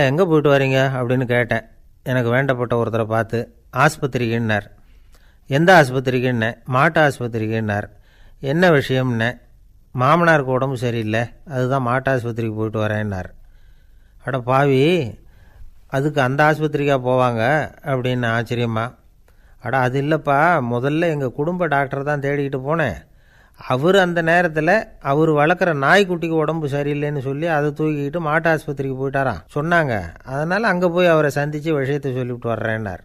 எங்கே போயிட்டு வரீங்க அப்படின்னு கேட்டேன். எனக்கு வேண்டப்பட்ட ஒருத்தரை பார்த்து. ஆஸ்பத்திரிக்குன்னார். எந்த ஆஸ்பத்திரிக்குன்னே? மாட்டு ஆஸ்பத்திரிக்குன்னார். என்ன விஷயம்னே? மாமனாருக்கு உடம்பு சரியில்லை, அதுதான் மாட்டு ஆஸ்பத்திரிக்கு போயிட்டு வரேன்னார். அட பாவி, அதுக்கு அந்த ஆஸ்பத்திரிக்காக போவாங்க அப்படின்னு ஆச்சரியமா. அட அது இல்லைப்பா, முதல்ல எங்கள் குடும்ப டாக்டர் தான் தேடிக்கிட்டு போனேன். அவர் அந்த நேரத்தில் அவர் வளர்க்குற நாய்க்குட்டிக்கு உடம்பு சரியில்லைன்னு சொல்லி அதை தூக்கிக்கிட்டு மாட்டு ஆஸ்பத்திரிக்கு போயிட்டாராம் சொன்னாங்க. அதனால் அங்கே போய் அவரை சந்தித்து விஷயத்தை சொல்லிவிட்டு வர்றேன்னார்.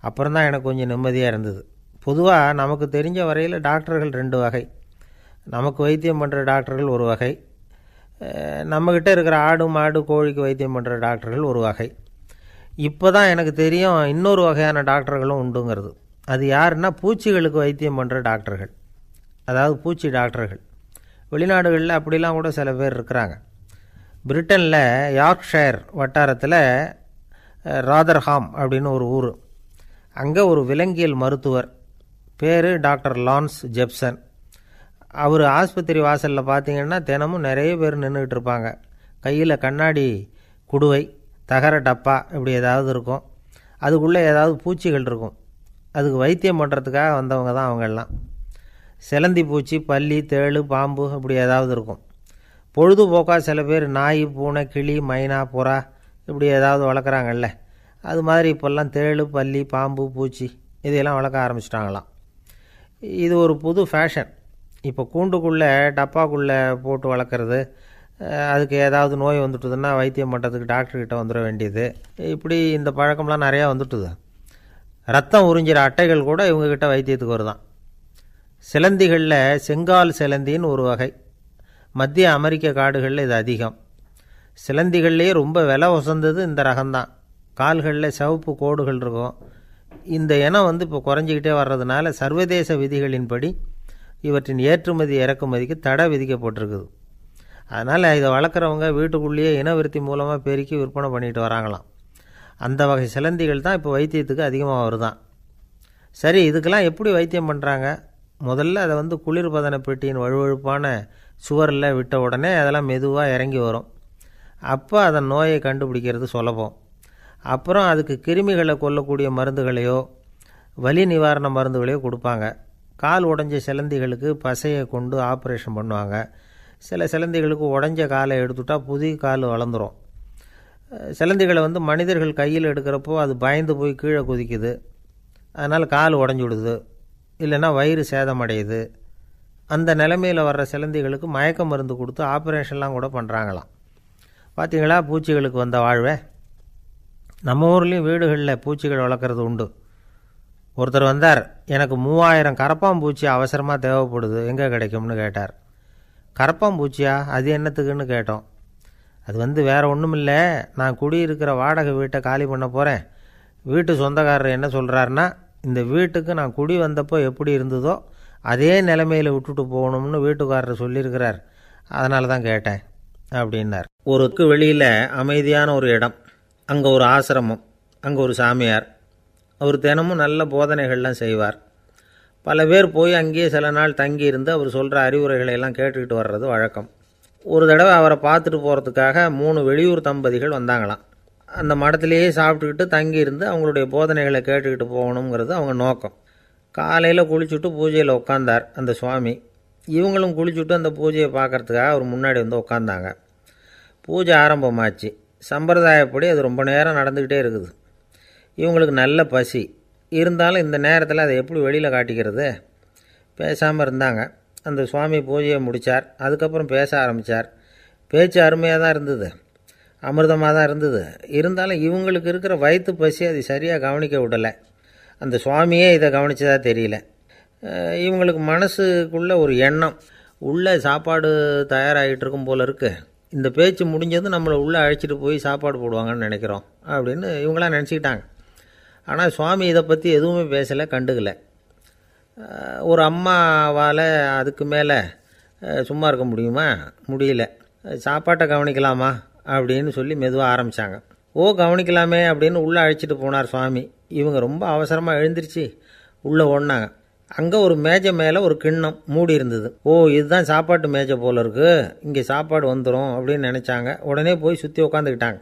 அப்புறம் தான் எனக்கு கொஞ்சம் நிம்மதியாக இருந்தது. பொதுவாக நமக்கு தெரிஞ்ச வரையில் டாக்டர்கள் 2 வகை. நமக்கு வைத்தியம் பண்ணுற டாக்டர்கள் ஒரு வகை, நம்மக்கிட்ட இருக்கிற ஆடு மாடு கோழிக்கு வைத்தியம் பண்ணுற டாக்டர்கள் ஒரு வகை. இப்போ தான் எனக்கு தெரியும் இன்னொரு வகையான டாக்டர்களும் உண்டுங்கிறது. அது யாருன்னா பூச்சிகளுக்கு வைத்தியம் பண்ணுற டாக்டர்கள், அதாவது பூச்சி டாக்டர்கள். வெளிநாடுகளில் அப்படிலாம் கூட சில பேர் இருக்கிறாங்க. பிரிட்டனில் யார்க்ஷயர் வட்டாரத்தில் ராதர்ஹாம் அப்படின்னு ஒரு ஊர். அங்கே ஒரு விலங்கியல் மருத்துவர், பேர் டாக்டர் லான்ஸ் ஜெப்சன். அவர் ஆஸ்பத்திரி வாசலில் பார்த்தீங்கன்னா தினமும் நிறைய பேர் நின்றுக்கிட்டு இருப்பாங்க. கையில் கண்ணாடி குடுவை, தகர டப்பா இப்படி ஏதாவது இருக்கும். அதுக்குள்ளே ஏதாவது பூச்சிகள் இருக்கும். அதுக்கு வைத்தியம் பண்ணுறதுக்காக வந்தவங்க தான் அவங்கெல்லாம். சிலந்தி பூச்சி, பல்லி, தேளு, பாம்பு இப்படி ஏதாவது இருக்கும். பொழுதுபோக்காக சில பேர் நாய், பூனை, கிளி, மைனா, புறா இப்படி ஏதாவது வளர்க்குறாங்கல்ல, அது மாதிரி இப்போல்லாம் தேளு, பல்லி, பாம்பு, பூச்சி இதையெல்லாம் வளர்க்க ஆரம்பிச்சிட்டாங்களாம். இது ஒரு புது ஃபேஷன். இப்போ கூண்டுக்குள்ளே டப்பாக்குள்ளே போட்டு வளர்க்குறது, அதுக்கு ஏதாவது நோய் வந்துட்டுதுன்னா வைத்தியம் பண்ணுறதுக்கு டாக்டர்கிட்ட வந்துட வேண்டியது, இப்படி இந்த பழக்கம்லாம் நிறையா வந்துட்டுது. ரத்தம் உறிஞ்சிற அட்டைகள் கூட இவங்ககிட்ட வைத்தியத்துக்கு வருதான். சிலந்திகளில் செங்கால் சிலந்தின்னு ஒரு வகை. மத்திய அமெரிக்க காடுகளில் இது அதிகம். சிலந்திகள்லேயே ரொம்ப விலை உசந்தது இந்த ரகம்தான். கால்களில் சிவப்பு கோடுகள் இருக்கும். இந்த இனம் இப்போ குறைஞ்சிக்கிட்டே வர்றதுனால சர்வதேச விதிகளின்படி இவற்றின் ஏற்றுமதி இறக்குமதிக்கு தடை விதிக்கப்பட்டிருக்குது. அதனால் இதை வளர்க்குறவங்க வீட்டுக்குள்ளேயே இனவிருத்தி மூலமாக பெருக்கி விற்பனை பண்ணிட்டு வராங்களாம். அந்த வகை சிலந்திகள் தான் இப்போ வைத்தியத்துக்கு அதிகமாக வருதான். சரி, இதுக்கெல்லாம் எப்படி வைத்தியம் பண்ணுறாங்க? முதல்ல அதை குளிர்பதன பெட்டியின் வழுவழுப்பான சுவரில் விட்ட உடனே அதெல்லாம் மெதுவாக இறங்கி வரும். அப்போ அதன் நோயை கண்டுபிடிக்கிறது சுலபம். அப்புறம் அதுக்கு கிருமிகளை கொல்லக்கூடிய மருந்துகளையோ வலி நிவாரண மருந்துகளையோ கொடுப்பாங்க. கால் உடஞ்ச சிலந்திகளுக்கு பசையை கொண்டு ஆப்ரேஷன் பண்ணுவாங்க. சில சிலந்திகளுக்கு உடஞ்ச காலை எடுத்துட்டால் புதிய கால் வளர்ந்துடும். சிலந்திகளை மனிதர்கள் கையில் எடுக்கிறப்போ அது பயந்து போய் கீழே குதிக்குது. அதனால் கால் உடஞ்சி விடுது, இல்லைன்னா வயிறு சேதமடையுது. அந்த நிலைமையில் வர்ற சிலந்திகளுக்கு மயக்க மருந்து கொடுத்து ஆப்ரேஷன்லாம் கூட பண்ணுறாங்களாம். பார்த்திங்களா பூச்சிகளுக்கு வந்த வாழ்வே. நம்ம ஊர்லேயும் வீடுகளில் பூச்சிகள் வளர்க்குறது உண்டு. ஒருத்தர் வந்தார். எனக்கு 3000 கரப்பாம்பூச்சி அவசரமாக தேவைப்படுது, எங்கே கிடைக்கும்னு கேட்டார். கரப்பாம்பூச்சியா? அது என்னத்துக்குன்னு கேட்டோம். அது வேறு ஒன்றும் இல்லை, நான் குடியிருக்கிற வாடகை வீட்டை காலி பண்ண போகிறேன். வீட்டு சொந்தக்காரர் என்ன சொல்கிறாருன்னா, இந்த வீட்டுக்கு நான் குடி வந்தப்போ எப்படி இருந்ததோ அதே நிலைமையில் விட்டுட்டு போகணும்னு வீட்டுக்காரர் சொல்லியிருக்கிறார், அதனால தான் கேட்டேன் அப்படின்னார். ஒருக்கு வெளியில் அமைதியான ஒரு இடம், அங்கே ஒரு ஆசிரமம், அங்கே ஒரு சாமியார். அவர் தினமும் நல்ல போதனைகள்லாம் செய்வார். பல பேர் போய் அங்கேயே சில நாள் தங்கி இருந்து அவர் சொல்கிற அறிவுரைகளை எல்லாம் கேட்டுக்கிட்டு வர்றது வழக்கம். ஒரு தடவை அவரை பார்த்துட்டு போகிறதுக்காக 3 வெளியூர் தம்பதிகள் வந்தாங்களாம். அந்த மடத்திலேயே சாப்பிட்டுக்கிட்டு தங்கி இருந்து அவங்களுடைய போதனைகளை கேட்டுக்கிட்டு போகணுங்கிறது அவங்க நோக்கம். காலையில் குளிச்சுட்டு பூஜையில் உட்காந்தார் அந்த சுவாமி. இவங்களும் குளிச்சுட்டு அந்த பூஜையை பார்க்குறதுக்காக அவர் முன்னாடி உட்காந்தாங்க. பூஜை ஆரம்பமாச்சு. சம்பிரதாயப்படி அது ரொம்ப நேரம் நடந்துக்கிட்டே இருக்குது. இவங்களுக்கு நல்ல பசி இருந்தாலும் இந்த நேரத்தில் அதை எப்படி வெளியில் காட்டிக்கிறது? பேசாமல் இருந்தாங்க. அந்த சுவாமி பூஜையை முடித்தார். அதுக்கப்புறம் பேச ஆரம்பித்தார். பேச்சு அருமையாக தான் இருந்தது, அமிர்தமாக தான் இருந்தது. இருந்தாலும் இவங்களுக்கு இருக்கிற வயிற்று பசி அது சரியாக கவனிக்க விடலை. அந்த சுவாமியே இதை கவனித்ததா தெரியல. இவங்களுக்கு மனசுக்குள்ளே ஒரு எண்ணம், உள்ளே சாப்பாடு தயாராகிட்டு இருக்கும் போல இருக்குது, இந்த பேச்சு முடிஞ்சது நம்மளை உள்ளே அழைச்சிட்டு போய் சாப்பாடு போடுவாங்கன்னு நினைக்கிறோம் அப்படின்னு இவங்களாம் நினச்சிக்கிட்டாங்க. ஆனால் சுவாமி இதை பற்றி எதுவுமே பேசலை, கண்டுக்கலை. ஒரு அம்மாவால் அதுக்கு மேலே சும்மா இருக்க முடியுமா? முடியல. சாப்பாட்டை கவனிக்கலாமா அப்படின்னு சொல்லி மெதுவாக ஆரம்பித்தாங்க. ஓ கவனிக்கலாமே அப்படின்னு உள்ளே அழைச்சிட்டு போனார் சுவாமி. இவங்க ரொம்ப அவசரமாக எழுந்திரிச்சு உள்ளே ஓடினாங்க. அங்கே ஒரு மேஜை மேலே ஒரு கிண்ணம் மூடி இருந்தது. ஓ இதுதான் சாப்பாட்டு மேஜை போல இருக்குது, இங்கே சாப்பாடு வந்துடும் அப்படின்னு நினச்சாங்க. உடனே போய் சுற்றி உட்காந்துக்கிட்டாங்க.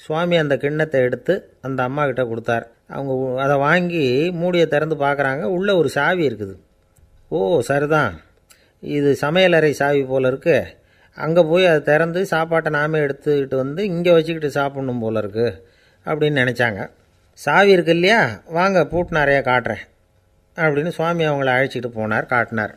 சுவாமி அந்த கிண்ணத்தை எடுத்து அந்த அம்மா கிட்ட கொடுத்தார். அவங்க அதை வாங்கி மூடியை திறந்து பார்க்குறாங்க. உள்ளே ஒரு சாவி இருக்குது. ஓ சரிதான், இது சமையலறை சாவி போல் இருக்கு, அங்கே போய் அதை திறந்து சாப்பாட்டை நாமே எடுத்துக்கிட்டு வந்து இங்கே வச்சுக்கிட்டு சாப்பிட்ணும் போல் இருக்குது அப்படின்னு நினச்சாங்க. சாவி இருக்கு இல்லையா, வாங்க பூட்டு நிறையா காட்டுறேன் அப்படின்னு சுவாமி அவங்கள அழைச்சிட்டு போனார், காட்டினார்.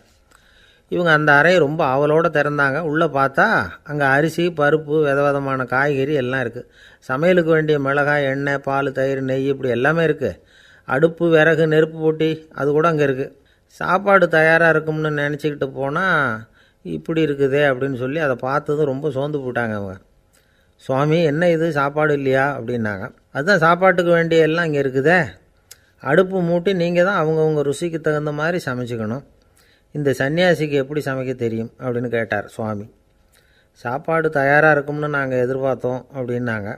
இவங்க அந்த அறையை ரொம்ப ஆவலோடு திறந்தாங்க. உள்ளே பார்த்தா அங்கே அரிசி, பருப்பு, விதவிதமான காய்கறி எல்லாம் இருக்குது. சமையலுக்கு வேண்டிய மிளகாய், எண்ணெய், பால், தயிர், நெய் இப்படி எல்லாமே இருக்குது. அடுப்பு, விறகு, நெருப்பு போட்டி அது கூட அங்கே இருக்குது. சாப்பாடு தயாராக இருக்கும்னு நினச்சிக்கிட்டு போனால் இப்படி இருக்குதே அப்படின்னு சொல்லி அதை பார்த்ததும் ரொம்ப சோர்ந்து போட்டாங்க அவங்க. சுவாமி, என்ன இது சாப்பாடு இல்லையா அப்படின்னாங்க. அதுதான் சாப்பாட்டுக்கு வேண்டிய எல்லாம் இங்கே இருக்குதே, அடுப்பு மூட்டி நீங்கள் தான் அவங்கவுங்க ருசிக்கு தகுந்த மாதிரி சமைச்சிக்கணும். இந்த சன்னியாசிக்கு எப்படி சமைக்க தெரியும் அப்படின்னு கேட்டார் சுவாமி. சாப்பாடு தயாராக இருக்கும்னு நாங்கள் எதிர்பார்த்தோம் அப்படின்னாங்க.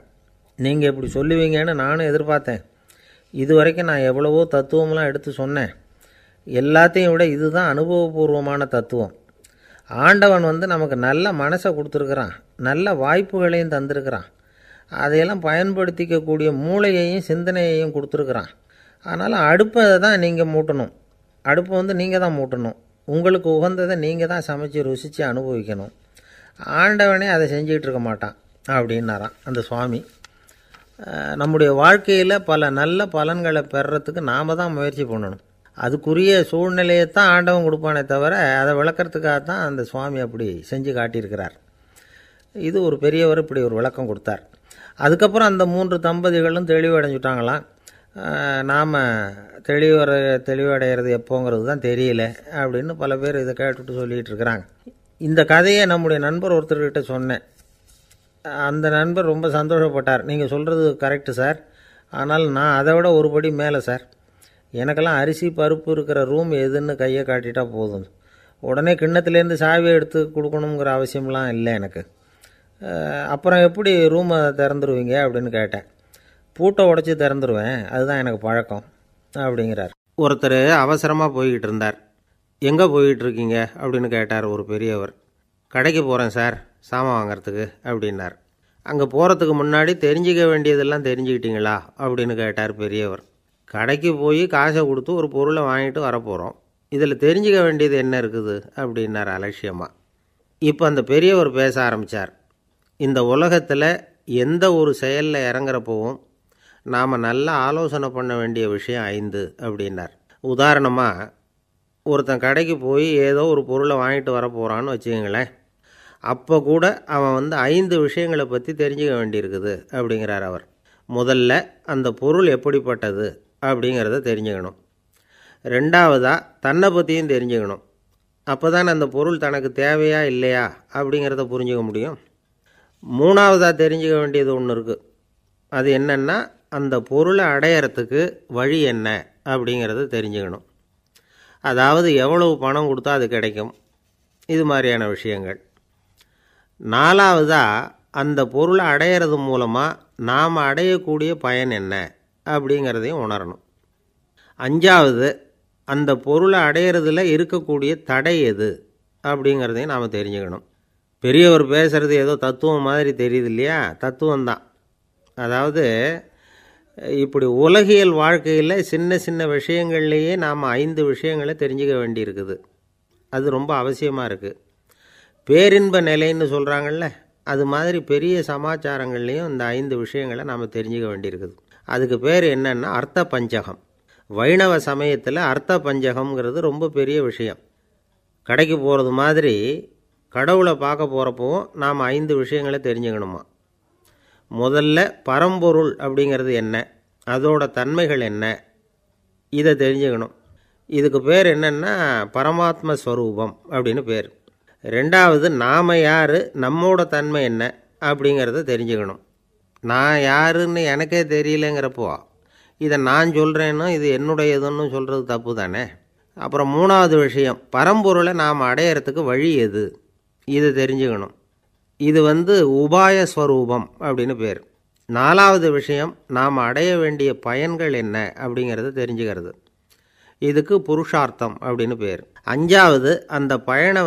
நீங்கள் இப்படி சொல்லுவீங்கன்னு நானும் எதிர்பார்த்தேன். இது வரைக்கும் நான் எவ்வளவோ தத்துவம்லாம் எடுத்து சொன்னேன். எல்லாத்தையும் விட இதுதான் அனுபவபூர்வமான தத்துவம். ஆண்டவன் நமக்கு நல்ல மனசை கொடுத்துருக்குறான், நல்ல வாய்ப்புகளையும் தந்திருக்கிறான், அதையெல்லாம் பயன்படுத்திக்கக்கூடிய மூளையையும் சிந்தனையையும் கொடுத்துருக்குறான். அதனால் அடுப்பை தான் நீங்கள் மூட்டணும், அடுப்பை நீங்கள் தான் மூட்டணும், உங்களுக்கு உகந்ததை நீங்கள் தான் சமைச்சு ருசித்து அனுபவிக்கணும். ஆண்டவனே அதை செஞ்சிகிட்டு இருக்க மாட்டான் அப்படின்னாராம் அந்த சுவாமி. நம்முடைய வாழ்க்கையில் பல நல்ல பலன்களை பெறுறதுக்கு நாம் தான் முயற்சி பண்ணணும். அதுக்குரிய சூழ்நிலையை தான் ஆண்டவன் கொடுப்பானே தவிர அதை விளக்கிறதுக்காக தான் அந்த சுவாமி அப்படி செஞ்சு காட்டியிருக்கிறார். இது ஒரு பெரியவர் இப்படி ஒரு விளக்கம் கொடுத்தார். அதுக்கப்புறம் அந்த 3 தம்பதிகளும் தெளிவடைஞ்சுட்டாங்களாம். நாம் தெளிவடைகிறது எப்போங்கிறது தான் தெரியல அப்படின்னு பல பேர் இதை கேட்டுட்டு சொல்லிகிட்டு இருக்கிறாங்க. இந்த கதையை நம்முடைய நண்பர் ஒருத்தர்கிட்ட சொன்னேன். அந்த நண்பர் ரொம்ப சந்தோஷப்பட்டார். நீங்கள் சொல்கிறது கரெக்டு சார், ஆனால் நான் அதை விட ஒரு படி மேலே சார். எனக்கெல்லாம் அரிசி, பருப்பு இருக்கிற ரூம் எதுன்னு கையை காட்டிட்டா போதும், உடனே கிண்ணத்துலேருந்து சாவியை எடுத்து கொடுக்கணுங்கிற அவசியம்லாம் இல்லை எனக்கு. அப்புறம் எப்படி ரூமை திறந்துருவீங்க அப்படின்னு கேட்டேன். பூட்டை உடச்சி திறந்துருவேன், அதுதான் எனக்கு பழக்கம் அப்படிங்கிறார். ஒருத்தர் அவசரமாக போய்கிட்டு இருந்தார். எங்கே போய்கிட்டு இருக்கீங்க அப்படின்னு கேட்டார் ஒரு பெரியவர். கடைக்கு போகிறேன் சார், சாமான் வாங்கிறதுக்கு அப்படின்னார். அங்கே போகிறதுக்கு முன்னாடி தெரிஞ்சிக்க வேண்டியதெல்லாம் தெரிஞ்சுக்கிட்டீங்களா அப்படின்னு கேட்டார் பெரியவர். கடைக்கு போய் காசை கொடுத்து ஒரு பொருளை வாங்கிட்டு வரப்போகிறோம், இதில் தெரிஞ்சிக்க வேண்டியது என்ன இருக்குது அப்படின்னார் அலட்சியமாக. இப்போ அந்த பெரியவர் பேச ஆரம்பித்தார். இந்த உலகத்தில் எந்த ஒரு செயலில் இறங்குறப்பவும் நாம் நல்லா ஆலோசனை பண்ண வேண்டிய விஷயம் 5 அப்படின்னார். உதாரணமாக, ஒருத்தன் கடைக்கு போய் ஏதோ ஒரு பொருளை வாங்கிட்டு வர போகிறான்னு வச்சுக்கோங்களேன். அப்போ கூட அவன் 5 விஷயங்களை பற்றி தெரிஞ்சுக்க வேண்டியிருக்குது அப்படிங்கிறார் அவர். முதல்ல அந்த பொருள் எப்படிப்பட்டது அப்படிங்கிறத தெரிஞ்சுக்கணும். ரெண்டாவதாக தன்னை பற்றியும் தெரிஞ்சுக்கணும். அப்போ தான் அந்த பொருள் தனக்கு தேவையா இல்லையா அப்படிங்கிறத புரிஞ்சுக்க முடியும். மூணாவதாக தெரிஞ்சுக்க வேண்டியது ஒன்று இருக்குது. அது என்னென்னா, அந்த பொருளை அடையிறதுக்கு வழி என்ன அப்படிங்கிறத தெரிஞ்சுக்கணும். அதாவது எவ்வளவு பணம் கொடுத்தா அது கிடைக்கும், இது மாதிரியான விஷயங்கள். நாலாவதாக அந்த பொருளை அடையிறது மூலமாக நாம் அடையக்கூடிய பயன் என்ன அப்படிங்கிறதையும் உணரணும். அஞ்சாவது, அந்த பொருளை அடையிறதுல இருக்கக்கூடிய தடை எது அப்படிங்கிறதையும் நாம் தெரிஞ்சுக்கணும். பெரியவர் பேசுகிறது ஏதோ தத்துவம் மாதிரி தெரியுது இல்லையா, தத்துவம்தான். அதாவது இப்படி உலகியல் வாழ்க்கையில் சின்ன சின்ன விஷயங்கள்லேயே நாம் 5 விஷயங்களை தெரிஞ்சுக்க வேண்டியிருக்குது. அது ரொம்ப அவசியமாக இருக்குது. பேரின்ப நிலைன்னு சொல்கிறாங்கள்ல, அது மாதிரி பெரிய சமாச்சாரங்கள்லேயும் இந்த 5 விஷயங்களை நாம் தெரிஞ்சுக்க வேண்டியிருக்குது. அதுக்கு பேர் என்னன்னா அர்த்த பஞ்சகம். வைணவ சமயத்தில் அர்த்த பஞ்சகம்ங்கிறது ரொம்ப பெரிய விஷயம். கடைக்கு போகிறது மாதிரி கடவுளை பார்க்க போகிறப்பவும் நாம் 5 விஷயங்களை தெரிஞ்சுக்கணுமா. முதல்ல பரம்பொருள் அப்படிங்கிறது என்ன, அதோட தன்மைகள் என்ன, இதை தெரிஞ்சுக்கணும். இதுக்கு பேர் என்னென்னா பரமாத்ம ஸ்வரூபம் அப்படின்னு பேர். ரெண்டாவது, நாம் யார், நம்மோட தன்மை என்ன அப்படிங்கிறத தெரிஞ்சுக்கணும். நான் யாருன்னு எனக்கே தெரியலைங்கிறப்போ இதை நான் சொல்கிறேன்னு இது என்னுடையதுன்னு சொல்கிறது தப்பு தானே. அப்புறம் மூணாவது விஷயம், பரம்பொருளை நாம் அடையிறதுக்கு வழி எது, இதை தெரிஞ்சுக்கணும். இது உபாய ஸ்வரூபம் அப்படின்னு பேர். நாலாவது விஷயம், நாம் அடைய வேண்டிய பயன்கள் என்ன அப்படிங்கிறத தெரிஞ்சுக்கிறது. இதுக்கு புருஷார்த்தம் அப்படின்னு பேர். அஞ்சாவது, அந்த பயனை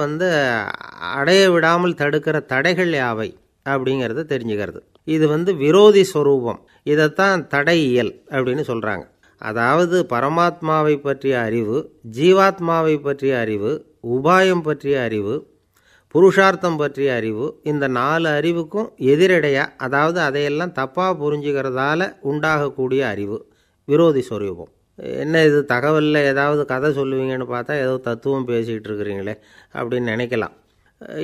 அடைய விடாமல் தடுக்கிற தடைகள் யாவை அப்படிங்கிறத தெரிஞ்சுக்கிறது. இது விரோதி ஸ்வரூபம். இதைத்தான் தடையியல் அப்படின்னு சொல்கிறாங்க. அதாவது பரமாத்மாவை பற்றிய அறிவு, ஜீவாத்மாவை பற்றிய அறிவு, உபாயம் பற்றிய அறிவு, புருஷார்த்தம் பற்றிய அறிவு, இந்த 4 அறிவுக்கும் எதிரடையாக, அதாவது அதையெல்லாம் தப்பாக புரிஞ்சுக்கிறதால உண்டாகக்கூடிய அறிவு விரோதி ஸ்வரூபம். என்ன இது தகவலில் ஏதாவது கதை சொல்லுவீங்கன்னு பார்த்தா ஏதோ தத்துவம் பேசிகிட்டு இருக்கிறீங்களே அப்படின்னு நினைக்கலாம்.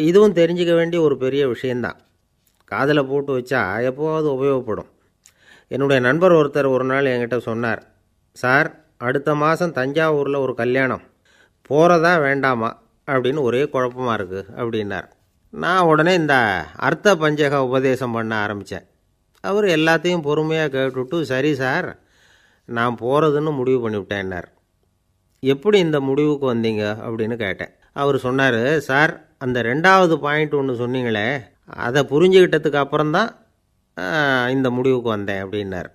இதுவும் தெரிஞ்சிக்க வேண்டிய ஒரு பெரிய விஷயந்தான். காதில் போட்டு வச்சா எப்போவாவது உபயோகப்படும். என்னுடைய நண்பர் ஒருத்தர் ஒரு நாள் என்கிட்ட சொன்னார், சார் அடுத்த மாதம் தஞ்சாவூரில் ஒரு கல்யாணம், போகிறதா வேண்டாமா அப்படின்னு ஒரே குழப்பமாக இருக்குது அப்படின்னார். நான் உடனே இந்த அர்த்த பஞ்சக உபதேசம் பண்ண ஆரம்பித்தேன். அவர் எல்லாத்தையும் பொறுமையாக கேட்டுவிட்டு, சரி சார் நான் போகிறதுன்னு முடிவு பண்ணிவிட்டேன்னார். எப்படி இந்த முடிவுக்கு வந்தீங்க அப்படின்னு கேட்டேன். அவர் சொன்னார், சார் அந்த 2வது பாயிண்ட் ஒன்று சொன்னீங்களே, அதை புரிஞ்சுக்கிட்டதுக்கு அப்புறம்தான் இந்த முடிவுக்கு வந்தேன் அப்படின்னார்.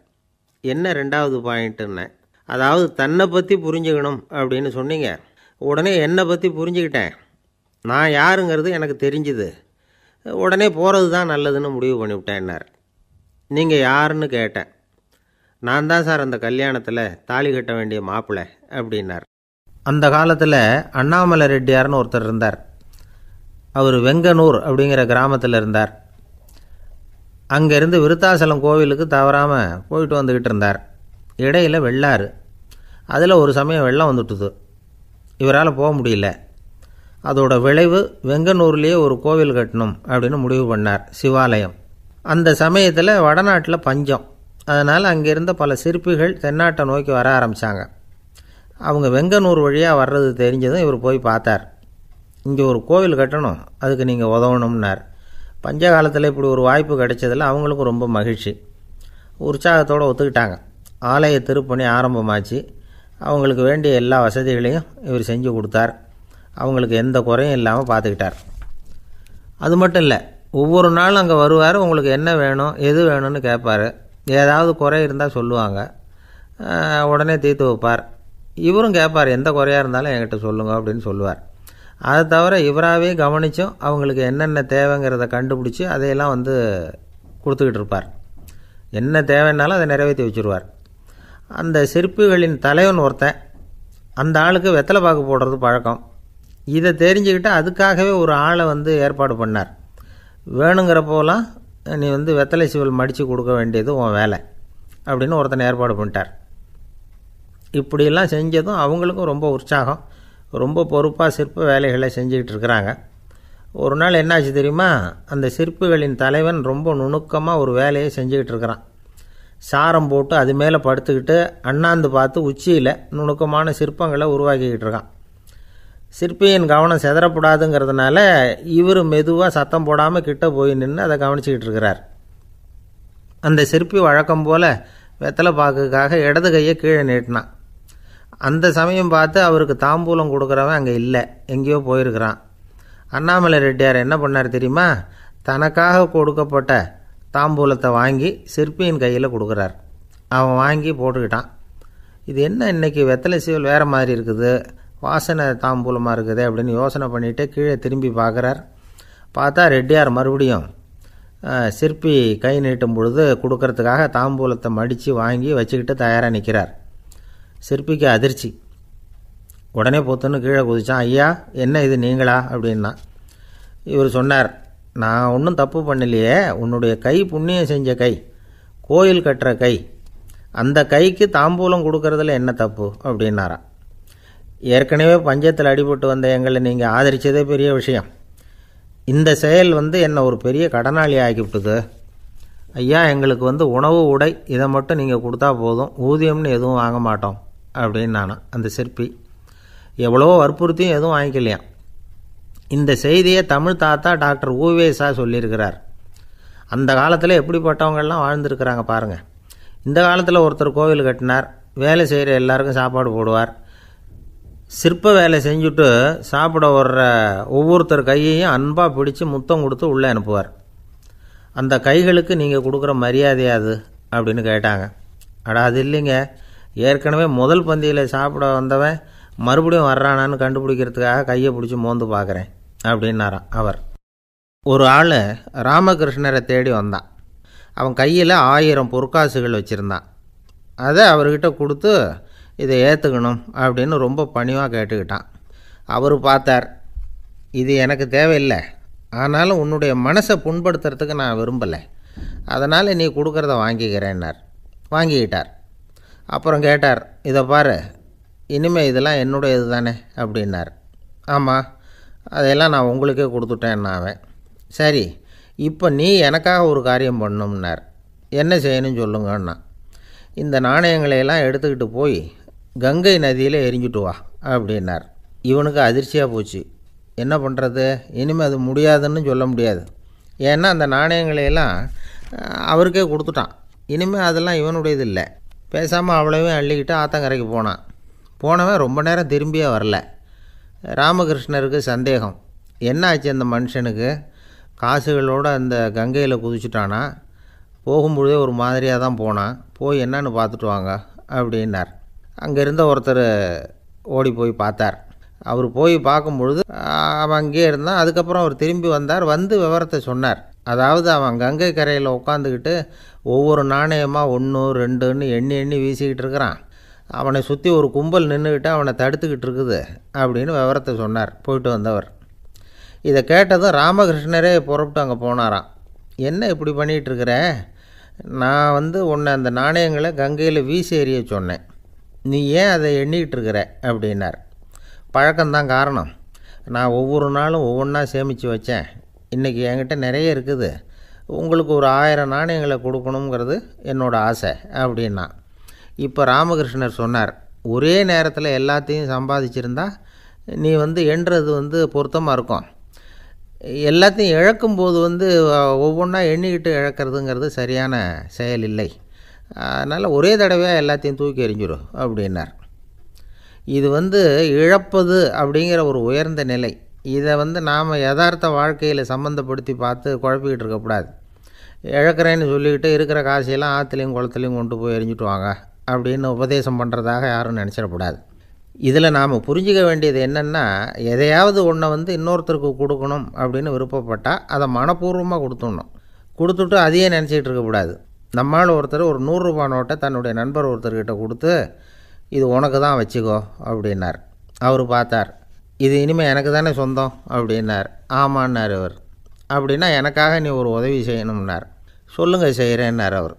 என்ன 2வது பாயிண்ட்டுன்னு? அதாவது தன்னை பற்றி புரிஞ்சுக்கணும் அப்படின்னு சொன்னீங்க. உடனே என்னை பற்றி புரிஞ்சுக்கிட்டேன், நான் யாருங்கிறது எனக்கு தெரிஞ்சுது, உடனே போகிறது தான் நல்லதுன்னு முடிவு பண்ணிவிட்டேன்னார். நீங்கள் யாருன்னு கேட்டேன். நான் தான் சார் அந்த கல்யாணத்தில் தாலி கட்ட வேண்டிய மாப்பிள்ளை அப்படின்னார். அந்த காலத்தில் அண்ணாமலை ரெட்டியார்னு ஒருத்தர் இருந்தார். அவர் வெங்கனூர் அப்படிங்கிற கிராமத்தில் இருந்தார். அங்கேருந்து விருத்தாசலம் கோவிலுக்கு தவறாமல் போயிட்டு வந்துக்கிட்டு இருந்தார். இடையில் வெள்ளாறு, அதில் ஒரு சமயம் வெள்ளம் வந்துட்டுது. இவரால் போக முடியல. அதோட விளைவு வெங்கனூர்லேயே ஒரு கோவில் கட்டணும் அப்படின்னு முடிவு பண்ணார், சிவாலயம். அந்த சமயத்தில் வடநாட்டில் பஞ்சம். அதனால் அங்கே இருந்த பல சிற்பிகள் தென்னாட்டை நோக்கி வர ஆரம்பித்தாங்க. அவங்க வெங்கனூர் வழியாக வர்றது தெரிஞ்சதும் இவர் போய் பார்த்தார். இங்கே ஒரு கோவில் கட்டணும், அதுக்கு நீங்கள் உதவணும்னார். பஞ்ச காலத்தில் இப்படி ஒரு வாய்ப்பு கிடைச்சதில் அவங்களுக்கும் ரொம்ப மகிழ்ச்சி. உற்சாகத்தோடு ஒத்துக்கிட்டாங்க. ஆலய திருப்பணி ஆரம்பமாச்சு. அவங்களுக்கு வேண்டிய எல்லா வசதிகளையும் இவர் செஞ்சு கொடுத்தார். அவங்களுக்கு எந்த குறையும் இல்லாமல் பார்த்துக்கிட்டார். அது மட்டும் இல்லை, ஒவ்வொரு நாளும் அங்கே வருவார். உங்களுக்கு என்ன வேணும் எது வேணும்னு கேட்பார். ஏதாவது குறை இருந்தால் சொல்லுவாங்க, உடனே தீர்த்து வைப்பார். இவரும் கேட்பார், எந்த குறையாக இருந்தாலும் என்கிட்ட சொல்லுங்க அப்படின்னு சொல்லுவார். அதை தவிர இவராகவே கவனித்தும் அவங்களுக்கு என்னென்ன தேவைங்கிறத கண்டுபிடிச்சி அதையெல்லாம் கொடுத்துக்கிட்டு இருப்பார். என்ன தேவைன்னாலும் அதை நிறைவேற்றி வச்சுருவார். அந்த சிற்பிகளின் தலைவன் ஒருத்தன், அந்த ஆளுக்கு வெத்தலை பாக்கு போடுறது பழக்கம். இதை தெரிஞ்சுக்கிட்டு அதுக்காகவே ஒரு ஆளை ஏற்பாடு பண்ணார். வேணுங்கிறப்போலாம் நீ வெத்தலை சிவல் மடித்து கொடுக்க வேண்டியது உன் வேலை அப்படின்னு ஒருத்தனை ஏற்பாடு பண்ணிட்டார். இப்படியெல்லாம் செஞ்சதும் அவங்களுக்கும் ரொம்ப உற்சாகம். ரொம்ப பொறுப்பாக சிற்ப வேலைகளை செஞ்சுக்கிட்டு இருக்கிறாங்க. ஒரு நாள் என்னாச்சு தெரியுமா? அந்த சிற்பிகளின் தலைவன் ரொம்ப நுணுக்கமாக ஒரு வேலையை செஞ்சுக்கிட்டு இருக்கிறான். சாரம் போட்டு அது மேலே படுத்துக்கிட்டு அண்ணாந்து பார்த்து உச்சியில் நுணுக்கமான சிற்பங்களை உருவாக்கிக்கிட்டு இருக்கான். சிற்பியின் கவனம் செதறப்படாதுங்கிறதுனால இவர் மெதுவாக சத்தம் போடாமல் கிட்ட போய் நின்று அதை கவனிச்சிக்கிட்டு இருக்கிறார். அந்த சிற்பி வழக்கம் போல் வெத்தலை பாக்குக்காக இடது கையை கீழே நீட்டினான். அந்த சமயம் பார்த்து அவருக்கு தாம்பூலம் கொடுக்குறவன் அங்கே இல்லை, எங்கேயோ போயிருக்கிறான். அண்ணாமலை ரெட்டியார் என்ன பண்ணார் தெரியுமா? தனக்காக கொடுக்கப்பட்ட தாம்பூலத்தை வாங்கி சிற்பியின் கையில் கொடுக்குறார். அவன் வாங்கி போட்டுக்கிட்டான். இது என்ன இன்னைக்கு வெத்தலை சீவல் வேறு மாதிரி இருக்குது, வாசனை தாம்பூலமாக இருக்குது அப்படின்னு யோசனை பண்ணிவிட்டு கீழே திரும்பி பார்க்குறார். பார்த்தா ரெட்டியார் மறுபடியும் சிற்பி கை நீட்டும் பொழுது கொடுக்கறதுக்காக தாம்பூலத்தை மடித்து வாங்கி வச்சுக்கிட்டு தயாராக நிற்கிறார். சிற்பிக்கு அதிர்ச்சி. உடனே பொத்துன்னு கீழே குதிச்சான். ஐயா என்ன இது நீங்களா அப்படின்னா. இவர் சொன்னார், நான் ஒன்றும் தப்பு பண்ணலையே, உன்னுடைய கை புண்ணியம் செஞ்ச கை, கோயில் கட்டுற கை, அந்த கைக்கு தாம்பூலம் கொடுக்கறதுல என்ன தப்பு அப்படின்னாராம். ஏற்கனவே பஞ்சத்தில் அடிபட்டு வந்த எங்களை நீங்கள் ஆதரித்ததே பெரிய விஷயம். இந்த செயல் என்னை ஒரு பெரிய கடனாளி ஆக்கிவிட்டுது. ஐயா எங்களுக்கு உணவு உடை இதை மட்டும் நீங்கள் கொடுத்தா போதும், ஊதியம்னு எதுவும் வாங்க மாட்டோம் அப்படின்னு நானும். அந்த சிற்பி எவ்வளோ வற்புறுத்தியும் எதுவும் வாங்கிக்கலையாம். இந்த செய்தியை தமிழ் தாத்தா டாக்டர் ஊவேசா சொல்லியிருக்கிறார். அந்த காலத்தில் எப்படிப்பட்டவங்கள்லாம் வாழ்ந்துருக்கிறாங்க பாருங்கள். இந்த காலத்தில் ஒருத்தர் கோவில் கட்டினார், வேலை செய்கிற எல்லாருக்கும் சாப்பாடு போடுவார். சிற்ப வேலை செஞ்சுட்டு சாப்பிட வர்ற ஒவ்வொருத்தர் கையையும் அன்பாக பிடிச்சி முத்தம் கொடுத்து உள்ளே அனுப்புவார். அந்த கைகளுக்கு நீங்கள் கொடுக்குற மரியாதையாது அப்படின்னு கேட்டாங்க. அடா அது இல்லைங்க, ஏற்கனவே முதல் பந்தியில் சாப்பிட வந்தவன் மறுபடியும் வர்றானான்னு கண்டுபிடிக்கிறதுக்காக கையை பிடிச்சி மோந்து பார்க்குறேன் அப்படின்னாராம் அவர். ஒரு ஆள் ராமகிருஷ்ணரை தேடி வந்தான். அவன் கையில் 1000 பொற்காசுகள் வச்சுருந்தான். அதை அவர்கிட்ட கொடுத்து இதை ஏற்றுக்கணும் அப்படின்னு ரொம்ப பணிவாக கேட்டுக்கிட்டான். அவர் பார்த்தார், இது எனக்கு தேவையில்லை, ஆனாலும் உன்னுடைய மனசை புண்படுத்துறதுக்கு நான் விரும்பலை, அதனால் நீ கொடுக்குறத வாங்கிக்கிறேன்னார். வாங்கிக்கிட்டார். அப்புறம் கேட்டார், இதை பாரு, இனிமேல் இதெல்லாம் என்னுடையது தானே அப்படின்னார். ஆமாம், அதையெல்லாம் நான் உங்களுக்கே கொடுத்துட்டேன்னா அவன். சரி, இப்போ நீ எனக்காக ஒரு காரியம் பண்ணணும்னார். என்ன செய்யணும்னு சொல்லுங்கன்னா, இந்த நாணயங்களையெல்லாம் எடுத்துக்கிட்டு போய் கங்கை நதியில் எரிஞ்சுட்டு வா அப்படின்னார். இவனுக்கு அதிர்ச்சியாக போச்சு. என்ன பண்ணுறது, இனிமேல் அது முடியாதுன்னு சொல்ல முடியாது. ஏன்னா அந்த நாணயங்களையெல்லாம் அவருக்கே கொடுத்துட்டான். இனிமேல் அதெல்லாம் இவனுடையது இல்லை. பேசாமல் அவ்வளவையும் அள்ளிக்கிட்டு ஆத்தங்கரைக்கு போனான். போனவன் ரொம்ப நேரம் திரும்பியே வரல. ராமகிருஷ்ணருக்கு சந்தேகம், என்ன ஆச்சு அந்த மனுஷனுக்கு, காசுகளோடு அந்த கங்கையில் குதிச்சுட்டானா, போகும்பொழுதே ஒரு மாதிரியாக தான் போனான், போய் என்னன்னு பார்த்துட்டு வாங்க அப்படின்னார். அங்கே இருந்த ஒருத்தர் ஓடி போய் பார்த்தார். அவர் போய் பார்க்கும்பொழுது அவன் அங்கேயே இருந்தான். அதுக்கப்புறம் அவர் திரும்பி வந்தார். வந்து விவரத்தை சொன்னார். அதாவது அவன் கங்கை கரையில் உட்காந்துக்கிட்டு ஒவ்வொரு நாணயமாக 1 2ன்னு எண்ணி எண்ணி வீசிக்கிட்டு இருக்கிறான். அவனை சுற்றி ஒரு கும்பல் நின்றுக்கிட்டு அவனை தடுத்துக்கிட்டு இருக்குது அப்படின்னு விவரத்தை சொன்னார் போயிட்டு வந்தவர். இதை கேட்டதும் ராமகிருஷ்ணரே புறப்பட்டு அங்கே போனாராம். என்ன இப்படி பண்ணிகிட்ருக்கிற, நான் உன்னை அந்த நாணயங்களை கங்கையில் வீசி எறிய சொன்னேன், நீ ஏன் அதை எண்ணிக்கிட்டு இருக்கிற அப்படின்னார். பழக்கம்தான் காரணம், நான் ஒவ்வொரு நாளும் ஒவ்வொன்றா சேமித்து வச்சேன், இன்றைக்கி என்கிட்ட நிறைய இருக்குது, உங்களுக்கு ஒரு 1000 நாணயங்களை கொடுக்கணுங்கிறது என்னோடய ஆசை அப்படின்னா. இப்போ ராமகிருஷ்ணர் சொன்னார், ஒரே நேரத்தில் எல்லாத்தையும் சம்பாதிச்சிருந்தா நீ எண்ணுறது பொருத்தமாக இருக்கும். எல்லாத்தையும் இழக்கும்போது ஒவ்வொன்றா எண்ணிக்கிட்டு இழக்கிறதுங்கிறது சரியான செயல் இல்லை. அதனால் ஒரே தடவையாக எல்லாத்தையும் தூக்கி எறிஞ்சிடும் அப்படின்னார். இது இழப்பது அப்படிங்கிற ஒரு உயர்ந்த நிலை. இதை நாம் யதார்த்த வாழ்க்கையில் சம்மந்தப்படுத்தி பார்த்து குழப்பிக்கிட்டு இருக்கக்கூடாது. இழக்கிறேன்னு சொல்லிக்கிட்டு இருக்கிற காசையெல்லாம் ஆற்றுலையும் குளத்துலையும் கொண்டு போய் எரிஞ்சிட்டு வாங்க அப்படின்னு உபதேசம் பண்ணுறதாக யாரும் நினச்சிடக்கூடாது. இதில் நாம் புரிஞ்சிக்க வேண்டியது என்னென்னா, எதையாவது ஒன்றை இன்னொருத்தருக்கு கொடுக்கணும் அப்படின்னு விருப்பப்பட்டால் அதை மனப்பூர்வமாக கொடுத்துடணும். கொடுத்துட்டு அதையே நினச்சிக்கிட்டு இருக்கக்கூடாது. நம்மால் ஒருத்தர் ஒரு 100 ரூபா நோட்டை தன்னுடைய நண்பர் ஒருத்தர்கிட்ட கொடுத்து, இது உனக்கு தான் வச்சுக்கோ அப்படின்னார். அவர் பார்த்தார், இது இனிமேல் எனக்கு தானே சொந்தம் அப்படின்னார். ஆமான்னார் அவர். அப்படின்னா எனக்காக நீ ஒரு உதவி செய்யணும்னார். சொல்லுங்கள் செய்கிறேன்னார் அவர்.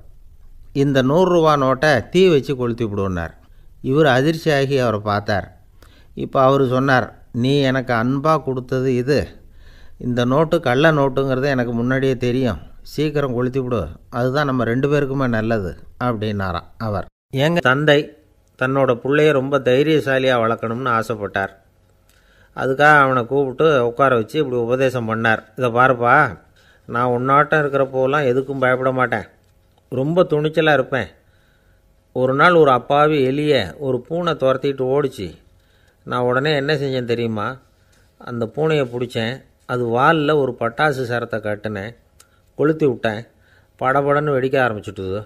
இந்த 100 ரூபா நோட்டை தீ வச்சு கொளுத்தி விடுன்னார். இவர் அதிர்ச்சியாகி அவரை பார்த்தார். இப்போ அவர் சொன்னார், நீ எனக்கு அன்பாக கொடுத்தது இது, இந்த நோட்டு கள்ள நோட்டுங்கிறது எனக்கு முன்னாடியே தெரியும், சீக்கிரம் கொளுத்தி விடு, அதுதான் நம்ம 2 பேருக்குமே நல்லது அப்படின்னாராம் அவர். எங்கள் தந்தை தன்னோட பிள்ளைய ரொம்ப தைரியசாலியாக வளர்க்கணும்னு ஆசைப்பட்டார். அதுக்காக அவனை கூப்பிட்டு உட்கார வச்சு இப்படி உபதேசம் பண்ணார். இதை பாருப்பா, நான் உன்னாட்டம் இருக்கிறப்போலாம் எதுக்கும் பயப்பட மாட்டேன், ரொம்ப துணிச்சலாக இருப்பேன். ஒரு நாள் ஒரு அப்பாவி எலியை ஒரு பூனை துரத்திட்டு ஓடிச்சு. நான் உடனே என்ன செஞ்சேன் தெரியுமா, அந்த பூனையை பிடிச்சேன், அது வாலில் ஒரு பட்டாசு சரத்தை கட்டினேன், கொளுத்தி விட்டேன், படபடன்னு வெடிக்க ஆரம்பிச்சுட்டுது,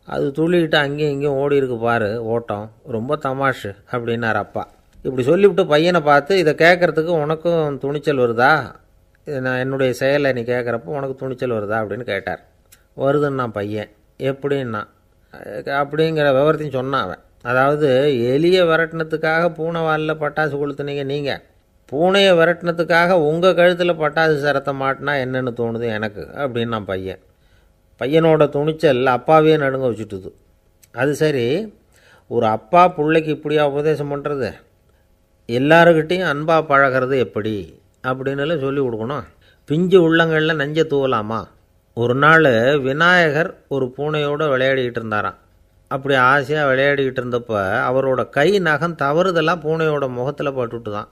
அது துள்ளிக்கிட்டு அங்கேயும் இங்கேயும் ஓடி இருக்கு பாரு ஓட்டம், ரொம்ப தமாஷு அப்படின்னார் அப்பா. இப்படி சொல்லிவிட்டு பையனை பார்த்து, இதை கேட்குறதுக்கு உனக்கும் துணிச்சல் வருதா, நான் என்னுடைய செயலை நீ கேட்குறப்போ உனக்கு துணிச்சல் வருதா அப்படின்னு கேட்டார். வருதுன்னா பையன். எப்படின்னா அப்படிங்கிற விவரத்தையும் சொன்னான் அவன். அதாவது எலியை விரட்டினத்துக்காக பூனை வாலில் பட்டாசு கொளுத்துனீங்க நீங்கள், பூனையை விரட்டினத்துக்காக உங்கள் கழுத்தில் பட்டாசு சரத்தை மாட்டினா என்னென்னு தோணுது எனக்கு அப்படின்னு நான் பையன். பையனோட துணிச்சல் அப்பாவே நடுங்க வச்சுட்டுது. அது சரி, ஒரு அப்பா பிள்ளைக்கு இப்படியா உபதேசம் பண்ணுறது, எல்லாருக்கிட்டையும் அன்பாக பழகிறது எப்படி அப்படின்னு சொல்லி கொடுக்கணும். பிஞ்சு உள்ளங்களில் நஞ்சை தூவலாமா. ஒரு நாள் விநாயகர் ஒரு பூனையோடு விளையாடிக்கிட்டு இருந்தாராம். அப்படி ஆசையாக விளையாடிக்கிட்டு இருந்தப்போ அவரோட கை நகம் தவறுதெல்லாம் பூனையோட முகத்தில் பட்டுட்டு தான்.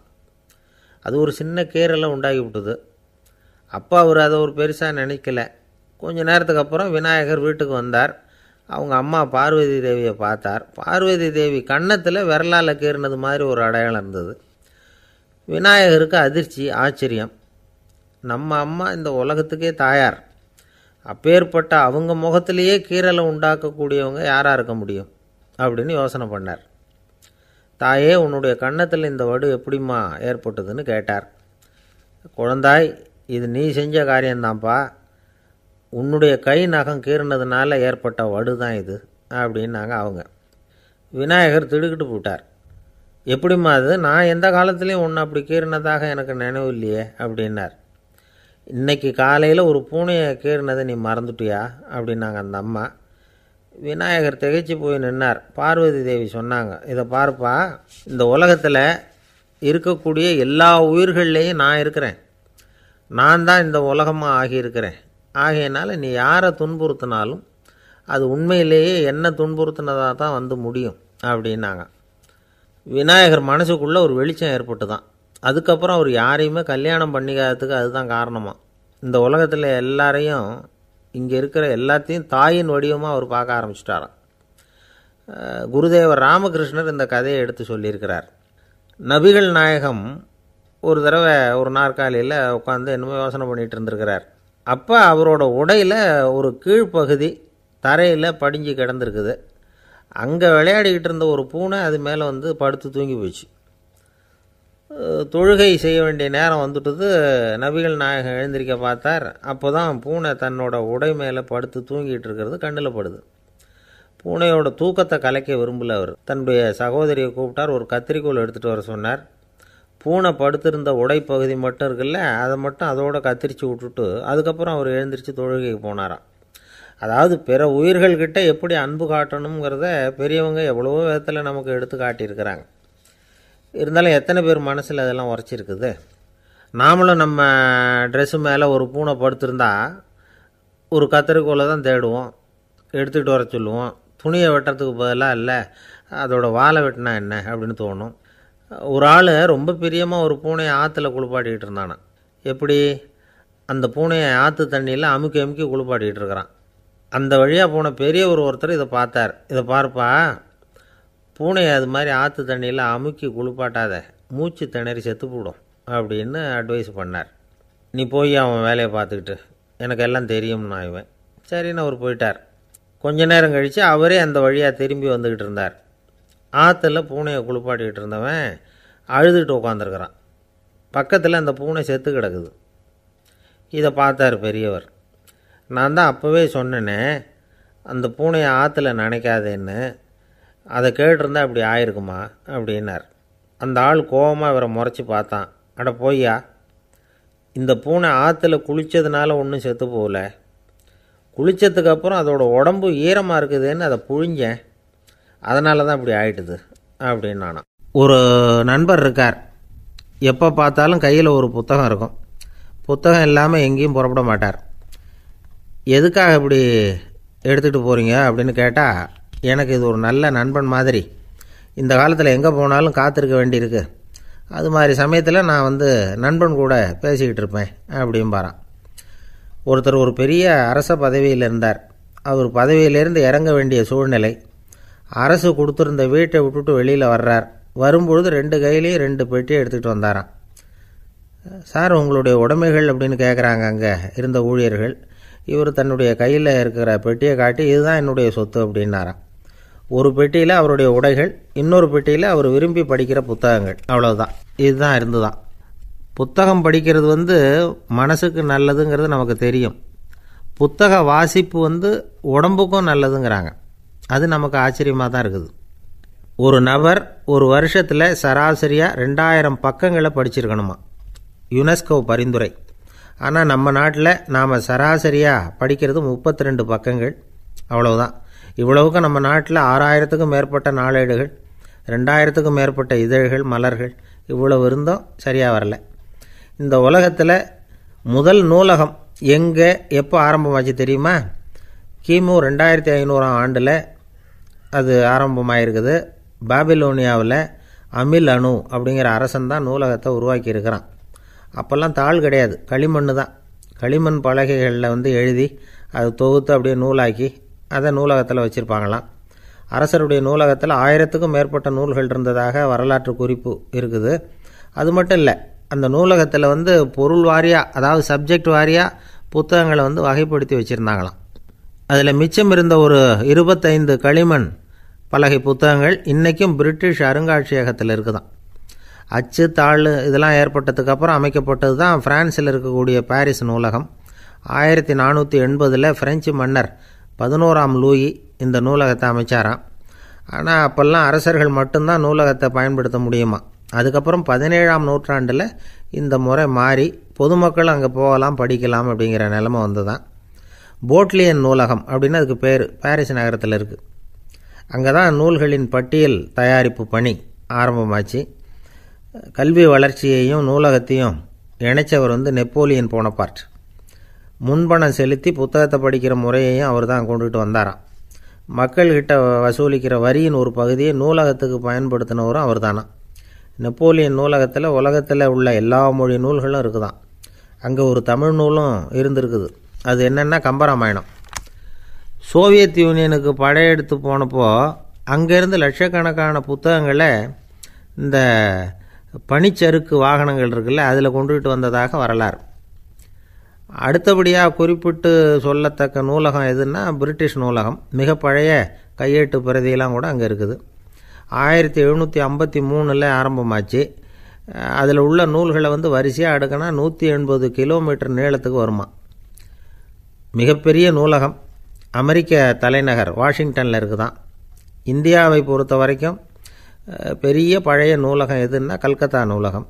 அது ஒரு சின்ன கீறலை உண்டாகி விட்டுது. அப்பா அவர் அதை ஒரு பெருசாக நினைக்கல. கொஞ்ச நேரத்துக்கு அப்புறம் விநாயகர் வீட்டுக்கு வந்தார். அவங்க அம்மா பார்வதி தேவியை பார்த்தார். பார்வதி தேவி கன்னத்தில் விரலால் கீறினது மாதிரி ஒரு அடையாளம் இருந்தது. விநாயகருக்கு அதிர்ச்சி, ஆச்சரியம். நம்ம அம்மா இந்த உலகத்துக்கே தாயார், அப்பேற்பட்ட அவங்க முகத்திலேயே கீறலை உண்டாக்கக்கூடியவங்க யாராக இருக்க முடியும் அப்படின்னு யோசனை பண்ணார். தாயே, உன்னுடைய கன்னத்தில் இந்த வடு எப்படிம்மா ஏற்பட்டதுன்னு கேட்டார். குழந்தாய், இது நீ செஞ்ச காரியம்தான்ப்பா. உன்னுடைய கை நகம் கீறினதுனால ஏற்பட்ட வடு தான் இது அப்படின்னாங்க அவங்க. விநாயகர் திடுக்கிட்டு போட்டார். எப்படிம்மா அது? நான் எந்த காலத்துலேயும் ஒன்று அப்படி கீறினதாக எனக்கு நினைவு இல்லையே அப்படின்னார். இன்றைக்கி காலையில் ஒரு பூனையை கீறினதை நீ மறந்துட்டியா அப்படின்னாங்க அந்த அம்மா. விநாயகர் திகைச்சு போய் நின்னார். பார்வதி தேவி சொன்னாங்க, இதை பார்ப்பா, இந்த உலகத்தில் இருக்கக்கூடிய எல்லா உயிர்கள்லேயும் நான் இருக்கிறேன். நான் தான் இந்த உலகமாக ஆகியிருக்கிறேன். ஆகையினால நீ யாரை துன்புறுத்தினாலும் அது உண்மையிலேயே என்ன துன்புறுத்தினதாக தான் வந்து முடியும் அப்படின்னாங்க. விநாயகர் மனசுக்குள்ளே ஒரு வெளிச்சம் ஏற்பட்டு தான். அதுக்கப்புறம் அவர் யாரையுமே கல்யாணம் பண்ணிக்காததுக்கு அதுதான் காரணமாக. இந்த உலகத்தில் எல்லாரையும், இங்கே இருக்கிற எல்லாத்தையும் தாயின் வடிவமாக அவர் பார்க்க ஆரம்பிச்சிட்டாராம். குருதேவர் ராமகிருஷ்ணர் இந்த கதையை எடுத்து சொல்லியிருக்கிறார். நபிகள் நாயகம் ஒரு தடவை ஒரு நாற்காலியில் உட்காந்து என்னமோ யோசனை பண்ணிகிட்டு இருந்திருக்கிறார். அப்போ அவரோட உடையில் ஒரு கீழ்ப்பகுதி தரையில் படிஞ்சு கிடந்திருக்குது. அங்கே விளையாடிக்கிட்டு இருந்த ஒரு பூனை அது மேலே வந்து படுத்து தூங்கி போச்சு. தொழுகை செய்ய வேண்டிய நேரம் வந்துட்டது. நபிகள் நாயகம் எழுந்திருக்க பார்த்தார். அப்போ தான் பூனை தன்னோட உடை மேலே படுத்து தூங்கிட்டு இருக்கிறது கண்ணில் படுது. பூனையோட தூக்கத்தை கலைக்க விரும்பல அவர். தன்னுடைய சகோதரியை கூப்பிட்டார். ஒரு கத்திரிக்கோள் எடுத்துகிட்டு வர சொன்னார். பூனை படுத்திருந்த உடைப்பகுதி மட்டும் இருக்குல்ல, அதை மட்டும் அதோடு கத்திரிச்சு விட்டுட்டு அதுக்கப்புறம் அவர் எழுந்திரிச்சு தொழுகைக்கு போனாராம். அதாவது பிற உயிர்கள்கிட்ட எப்படி அன்பு காட்டணுங்கிறத பெரியவங்க எவ்வளவோ விதத்தில் நமக்கு எடுத்து காட்டியிருக்கிறாங்க. இருந்தாலும் எத்தனை பேர் மனசில் அதெல்லாம் உரைச்சிருக்குது. நாமளும் நம்ம ட்ரெஸ்ஸு மேலே ஒரு பூனை படுத்திருந்தா ஒரு கத்திரிக்கோலை தான் தேடுவோம், எடுத்துக்கிட்டு வர சொல்லுவோம். துணியை வெட்டுறதுக்கு பதிலாக இல்லை அதோட வாழை வெட்டினா என்ன அப்படின்னு தோணும். ஒரு ஆள் ரொம்ப பிரியமாக ஒரு பூனையை ஆற்றுல குளிப்பாட்டிக்கிட்டு இருந்தானான். எப்படி? அந்த பூனையை ஆற்று தண்ணியில் அமுக்கி அமுக்கி குளிப்பாட்டிக்கிட்டு இருக்கிறான். அந்த வழியாக போன பெரியவர் ஒருத்தர் இதை பார்த்தார். இதை பார்ப்பா, பூனையை அது மாதிரி ஆற்று தண்ணியில் அமுக்கி குளிப்பாட்டாத, மூச்சு திணறி செத்து போடும் அப்படின்னு அட்வைஸ் பண்ணார். நீ போய் அவன் வேலையை பார்த்துக்கிட்டு, எனக்கு எல்லாம் தெரியும்னா இவன். சரின்னு அவர் போயிட்டார். கொஞ்ச நேரம் கழித்து அவரே அந்த வழியாக திரும்பி வந்துக்கிட்டு இருந்தார். ஆற்றுல பூனையை குளிப்பாட்டிக்கிட்டு இருந்தவன் அழுதுகிட்டு உட்காந்துருக்கிறான். பக்கத்தில் அந்த பூனை செத்து கிடக்குது. இதை பார்த்தார் பெரியவர். நான் தான் அப்போவே சொன்னேனே அந்த பூனையை ஆற்றுல நினைக்காதேன்னு, அதை கேட்டிருந்தா அப்படி ஆயிருக்குமா அப்படின்னார். அந்த ஆள் கோபமாக இவரை முறைச்சி பார்த்தான். அட போய்யா, இந்த பூனை ஆற்றுல குளித்ததுனால ஒன்றும் செத்து போகல, குளித்ததுக்கப்புறம் அதோட உடம்பு ஈரமாக இருக்குதுன்னு அதை புழிஞ்சேன், அதனால தான் இப்படி ஆயிட்டுது அப்படின்னு நானாம். ஒரு நண்பர் இருக்கார். எப்போ பார்த்தாலும் கையில் ஒரு புத்தகம் இருக்கும். புத்தகம் இல்லாமல் எங்கேயும் புறப்பட மாட்டார். எதுக்காக இப்படி எடுத்துகிட்டு போகிறீங்க அப்படின்னு கேட்டால், எனக்கு இது ஒரு நல்ல நண்பன் மாதிரி, இந்த காலத்தில் எங்கே போனாலும் காத்திருக்க வேண்டியிருக்கு, அது மாதிரி சமயத்தில் நான் வந்து நண்பன் கூட பேசிக்கிட்டு இருப்பேன் அப்படிம்பாரான். ஒருத்தர் ஒரு பெரிய அரச பதவியில் இருந்தார். அவர் பதவியிலேருந்து இறங்க வேண்டிய சூழ்நிலை. அரசு கொடுத்துருந்த வீட்டை விட்டுட்டு வெளியில் வர்றார். வரும்பொழுது 2 கையிலையும் 2 பெட்டியை எடுத்துகிட்டு வந்தாராம். சார், உங்களுடைய உடைமைகள் அப்படின்னு கேட்குறாங்க அங்கே இருந்த ஊழியர்கள். இவர் தன்னுடைய கையில் இருக்கிற பெட்டியை காட்டி, இதுதான் என்னுடைய சொத்து அப்படின்னாராம். ஒரு பெட்டியில் அவருடைய உடைகள், இன்னொரு பெட்டியில் அவர் விரும்பி படிக்கிற புத்தகங்கள். அவ்வளோதான். இதுதான் இருந்துதான். புத்தகம் படிக்கிறது வந்து மனசுக்கு நல்லதுங்கிறது நமக்கு தெரியும். புத்தக வாசிப்பு வந்து உடம்புக்கும் நல்லதுங்கிறாங்க. அது நமக்கு ஆச்சரியமாக தான் இருக்குது. ஒரு நபர் ஒரு வருஷத்தில் சராசரியாக 2000 பக்கங்களை படிச்சிருக்கணுமா, யுனெஸ்கோ பரிந்துரை. ஆனால் நம்ம நாட்டில் நாம் சராசரியாக படிக்கிறது 32 பக்கங்கள். அவ்வளவுதான். இவ்வளவுக்கு நம்ம நாட்டில் 6000த்துக்கும் மேற்பட்ட நாளேடுகள், 2000த்துக்கும் மேற்பட்ட இதழ்கள், மலர்கள், இவ்வளவு இருந்தும் சரியாக வரல. இந்த உலகத்தில் முதல் நூலகம் எங்கே எப்போ ஆரம்பமாச்சு தெரியுமா? கிமு 2500 ஆண்டில் அது ஆரம்பமாயிருக்குது. பாபிலோனியாவில் அமில் அணு அப்படிங்கிற அரசன் தான் நூலகத்தை உருவாக்கி இருக்கிறான். அப்போல்லாம் தாள் கிடையாது, களிமண் தான். களிமண் பலகைகளில் வந்து எழுதி அது தொகுத்து அப்படியே நூலாக்கி அதை நூலகத்தில் வச்சுருப்பாங்களாம். அரசருடைய நூலகத்தில் 1000த்துக்கும் மேற்பட்ட நூல்கள் இருந்ததாக வரலாற்று குறிப்பு இருக்குது. அது மட்டும் இல்லை, அந்த நூலகத்தில் வந்து பொருள் வாரியாக, அதாவது சப்ஜெக்ட் வாரியாக புத்தகங்களை வந்து வகைப்படுத்தி வச்சுருந்தாங்களாம். அதில் மிச்சம் இருந்த ஒரு 25 களிமண் பலகை புத்தகங்கள் இன்றைக்கும் பிரிட்டிஷ் அருங்காட்சியகத்தில் இருக்குதான். அச்சு தாள் இதெல்லாம் ஏற்பட்டதுக்கப்புறம் அமைக்கப்பட்டது தான் பிரான்ஸில் இருக்கக்கூடிய பாரிஸ் நூலகம். 1480 பிரெஞ்சு மன்னர் 11ஆம் லூயி இந்த நூலகத்தை அமைச்சாராம். ஆனால் அப்போல்லாம் அரசர்கள் மட்டும்தான் நூலகத்தை பயன்படுத்த முடியுமா. அதுக்கப்புறம் 17ஆம் நூற்றாண்டில் இந்த முறை மாறி பொதுமக்கள் அங்கே போகலாம், படிக்கலாம் அப்படிங்கிற நிலைமை வந்து தான் போட்லியன் நூலகம் அப்படின்னு அதுக்கு பேர் பாரிஸ் நகரத்தில் இருக்குது. அங்கே தான் நூல்களின் பட்டியல் தயாரிப்பு பணி ஆரம்பமாச்சு. கல்வி வளர்ச்சியையும் நூலகத்தையும் இணைச்சவர் வந்து நெப்போலியன் போனபார்ட். முன்பணம் செலுத்தி புத்தகத்தை படிக்கிற முறையையும் அவர் தான் கொண்டுகிட்டு வந்தாராம். மக்கள்கிட்ட வசூலிக்கிற வரியின் ஒரு பகுதியை நூலகத்துக்கு பயன்படுத்தினவரும் அவர் தானா. நெப்போலியன் நூலகத்தில் உலகத்தில் உள்ள எல்லா மொழி நூல்களும் இருக்குதான். அங்கே ஒரு தமிழ் நூலும் இருந்திருக்குது. அது என்னென்னா கம்பராமாயணம். சோவியத் யூனியனுக்கு படையெடுத்து போனப்போ அங்கேருந்து லட்சக்கணக்கான புத்தகங்களை இந்த பனிச்சறுக்கு வாகனங்கள் இருக்குல்ல அதில் கொண்டுகிட்டு வந்ததாக வரலாறு. அடுத்தபடியாக குறிப்பிட்டு சொல்லத்தக்க நூலகம் எதுன்னா பிரிட்டிஷ் நூலகம். மிக பழைய கையெழுத்து பிரதியெல்லாம் கூட அங்கே இருக்குது. 1753 ஆரம்பமாச்சு. அதில் உள்ள நூல்களை வந்து வரிசையாக அடுக்கினா 180 கிலோமீட்டர் நீளத்துக்கு வருமா. மிகப்பெரிய நூலகம் அமெரிக்க தலைநகர் வாஷிங்டனில் இருக்குதான். இந்தியாவை பொறுத்த வரைக்கும் பெரிய பழைய நூலகம் எதுன்னா கல்கத்தா நூலகம்.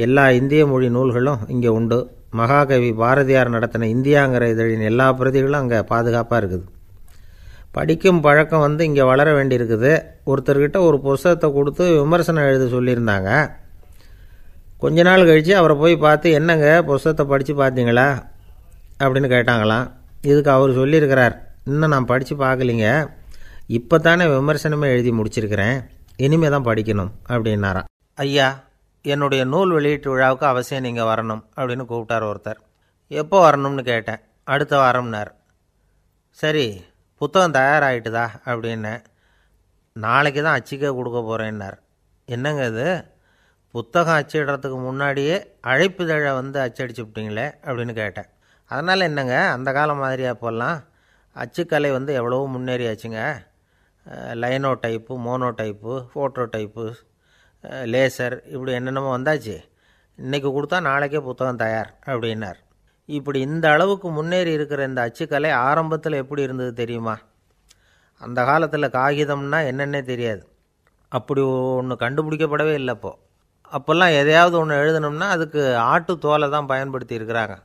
எல்லா இந்திய மொழி நூல்களும் இங்கே உண்டு. மகாகவி பாரதியார் நடத்தின இந்தியாங்கிற இதழின் எல்லா பிரதிகளும் அங்கே பாதுகாப்பாக இருக்குது. படிக்கும் பழக்கம் வந்து இங்கே வளர வேண்டியிருக்குது. ஒருத்தர்கிட்ட ஒரு புஸ்தகத்தை கொடுத்து விமர்சனம் எழுத சொல்லியிருந்தாங்க. கொஞ்ச நாள் கழித்து அவரை போய் பார்த்து, என்னங்க புஸ்தகத்தை படித்து பார்த்தீங்களா அப்படின்னு கேட்டாங்களாம். இதுக்கு அவர் சொல்லியிருக்கிறார், இன்னும் நான் படித்து பார்க்கலிங்க, இப்போ தானே விமர்சனமே எழுதி முடிச்சிருக்கிறேன், இனிமேல் தான் படிக்கணும் அப்படின்னாராம். ஐயா, என்னுடைய நூல் வெளியீட்டு விழாவுக்கு அவசியம் நீங்கள் வரணும் அப்படின்னு கூப்பிட்டார் ஒருத்தர். எப்போ வரணும்னு கேட்டேன். அடுத்த வாரம்னார். சரி, புத்தகம் தயாராகிட்டுதா அப்படின்னேன். நாளைக்கு தான் அச்சிக்க கொடுக்க போகிறேன்னார். என்னங்க இது, புத்தகம் அச்சிடுறதுக்கு முன்னாடியே அழைப்புதழை வந்து அச்சடிச்சு விட்டீங்களே அப்படின்னு கேட்டேன். அதனால் என்னங்க, அந்த காலம் மாதிரி அப்போல்லாம் அச்சுக்கலை வந்து எவ்வளவோ முன்னேறியாச்சுங்க. Linotype, monotype, phototype, laser, இப்படி என்னென்னமோ வந்தாச்சு. இன்றைக்கி கொடுத்தா நாளைக்கே புத்தகம் தயார் அப்படின்னார். இப்படி இந்த அளவுக்கு முன்னேறி இருக்கிற இந்த அச்சுக்கலை ஆரம்பத்தில் எப்படி இருந்தது தெரியுமா? அந்த காலத்தில் காகிதம்னா என்னென்னே தெரியாது. அப்படி ஒன்று கண்டுபிடிக்கப்படவே இல்லை. அப்போல்லாம் எதையாவது ஒன்று எழுதணும்னா அதுக்கு ஆட்டு தோலை தான் பயன்படுத்தி இருக்கிறாங்க.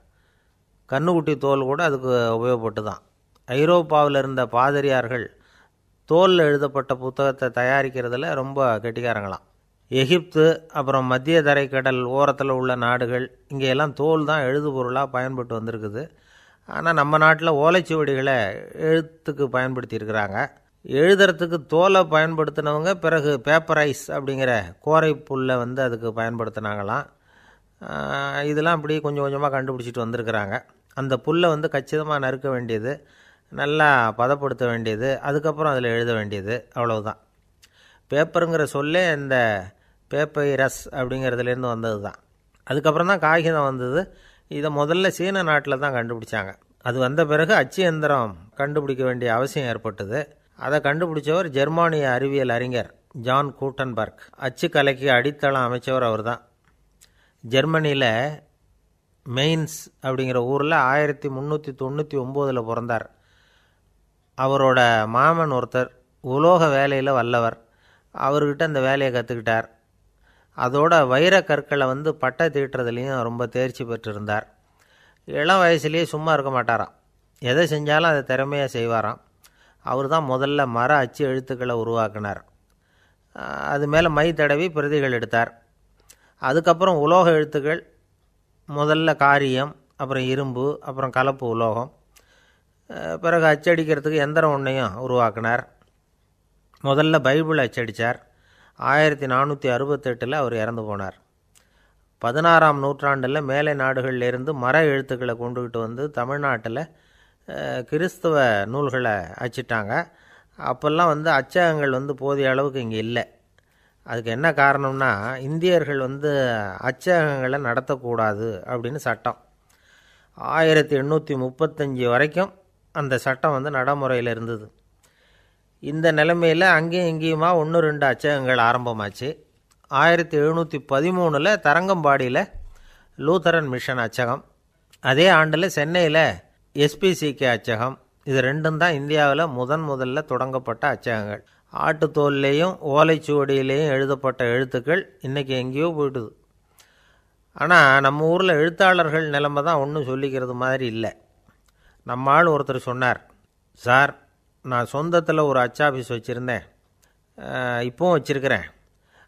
கண்ணுக்குட்டி தோல் கூட அதுக்கு உபயோகப்பட்டு தான். ஐரோப்பாவில் இருந்த பாதிரியார்கள் தோலில் எழுதப்பட்ட புத்தகத்தை தயாரிக்கிறதுல ரொம்ப கெட்டிக்காரங்களாம். எகிப்து, அப்புறம் மத்திய தரைக்கடல் ஓரத்தில் உள்ள நாடுகள், இங்கே எல்லாம் தோல் தான் எழுதுபொருளாக பயன்பட்டு வந்திருக்குது. ஆனால் நம்ம நாட்டில் ஓலைச்சுவடிகளை எழுத்துக்கு பயன்படுத்தியிருக்கிறாங்க. எழுதுறதுக்கு தோலை பயன்படுத்தினவங்க பிறகு பேப்பரைஸ் அப்படிங்கிற கோரை புல்லை வந்து அதுக்கு பயன்படுத்தினாங்களாம். இதெல்லாம் அப்படி கொஞ்சம் கொஞ்சமாக கண்டுபிடிச்சிட்டு வந்திருக்கிறாங்க. அந்த புல்லை வந்து கச்சிதமாக நறுக்க வேண்டியது, நல்லா பதப்படுத்த வேண்டியது, அதுக்கப்புறம் அதில் எழுத வேண்டியது, அவ்வளவுதான். பேப்பருங்கிற சொல்லே இந்த பேப்பைரஸ் அப்படிங்கிறதுலேருந்து வந்தது தான். அதுக்கப்புறம் தான் காகிதம் வந்தது. இதை முதல்ல சீன நாட்டில் தான் கண்டுபிடிச்சாங்க. அது வந்த பிறகு அச்சு எந்திரம் கண்டுபிடிக்க வேண்டிய அவசியம் ஏற்பட்டது. அதை கண்டுபிடிச்சவர் ஜெர்மானிய அறிவியல் அறிஞர் ஜான் கூட்டன்பர்க். அச்சு கலைக்கு அடித்தளம் அமைச்சவர் அவர் தான். ஜெர்மனியில் மெயின்ஸ் அப்படிங்கிற ஊரில் 1399 பிறந்தார். அவரோட மாமன் ஒருத்தர் உலோக வேலையில் வல்லவர். அவர்கிட்ட அந்த வேலையை கற்றுக்கிட்டார். அதோட வைரக்கற்களை வந்து பட்டை தீட்டுறதுலேயும் ரொம்ப தேர்ச்சி பெற்றிருந்தார். இளம் வயசுலேயே சும்மா இருக்க மாட்டாராம். எதை செஞ்சாலும் அதை திறமையாக செய்வாராம். அவர் தான் முதல்ல மர அச்சு எழுத்துக்களை உருவாக்கினார். அது மேலே மை தடவி பிரதிகள் எடுத்தார். அதுக்கப்புறம் உலோக எழுத்துக்கள், முதல்ல காரியம், அப்புறம் இரும்பு, அப்புறம் கலப்பு உலோகம், பிறகு அச்சடிக்கிறதுக்கு எந்திரம் ஒன்றையும் உருவாக்கினார். முதல்ல பைபிள் அச்சடித்தார். 1468 அவர் இறந்து போனார். 16ஆம் நூற்றாண்டில் மேலை நாடுகளிலிருந்து மர எழுத்துக்களை கொண்டுகிட்டு வந்து தமிழ்நாட்டில் கிறிஸ்தவ நூல்களை அச்சிட்டாங்க. அப்போல்லாம் வந்து அச்சகங்கள் வந்து போதிய அளவுக்கு இங்கே இல்லை. அதுக்கு என்ன காரணம்னா, இந்தியர்கள் வந்து அச்சகங்களை நடத்தக்கூடாது அப்படின்னு சட்டம். 1835 வரைக்கும் அந்த சட்டம் வந்து நடைமுறையில் இருந்தது. இந்த நிலைமையில் அங்கேயும் இங்கேயுமா 1-2 அச்சகங்கள் ஆரம்பமாச்சு. 1713 தரங்கம்பாடியில் லூத்தரன் மிஷன் அச்சகம், அதே ஆண்டில் சென்னையில் எஸ்பிசிகே அச்சகம், இது ரெண்டும் தான் இந்தியாவில் முதல்ல தொடங்கப்பட்ட அச்சகங்கள். ஆட்டுத்தோல்லையும் ஓலைச்சுவடியிலையும் எழுதப்பட்ட எழுத்துக்கள் இன்றைக்கி எங்கேயோ போயிடுது. ஆனால் நம்ம ஊரில் எழுத்தாளர்கள் நிலைமை தான் ஒன்றும் சொல்லிக்கிறது மாதிரி இல்லை. நம்ம ஆள் ஒருத்தர் சொன்னார், சார் நான் சொந்தத்தில் ஒரு அச்சாபீஸ் வச்சுருந்தேன், இப்போவும் வச்சுருக்கிறேன்.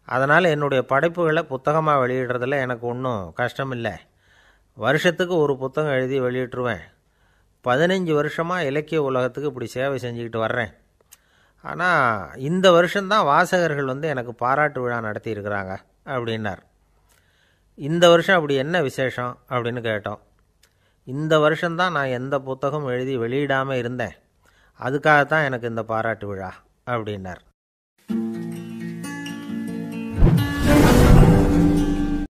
அதனால் என்னுடைய படைப்புகளை புத்தகமாக வெளியிடுறதில் எனக்கு ஒன்றும் கஷ்டம் இல்லை. வருஷத்துக்கு ஒரு புத்தகம் எழுதி வெளியிட்டுருவேன். 15 வருஷமாக இலக்கிய உலகத்துக்கு இப்படி சேவை செஞ்சுக்கிட்டு வர்றேன். ஆனால் இந்த வருஷம்தான் வாசகர்கள் எனக்கு பாராட்டு விழா நடத்தியிருக்கிறாங்க அப்படின்னார். இந்த வருஷம் அப்படி என்ன விசேஷம் அப்படின்னு கேட்டோம். இந்த வருஷம்தான் நான் எந்த புத்தகம் எழுதி வெளியிடாமல் இருந்தேன், அதுக்காகத்தான் எனக்கு இந்த பாராட்டு விழா அப்படின்னார்.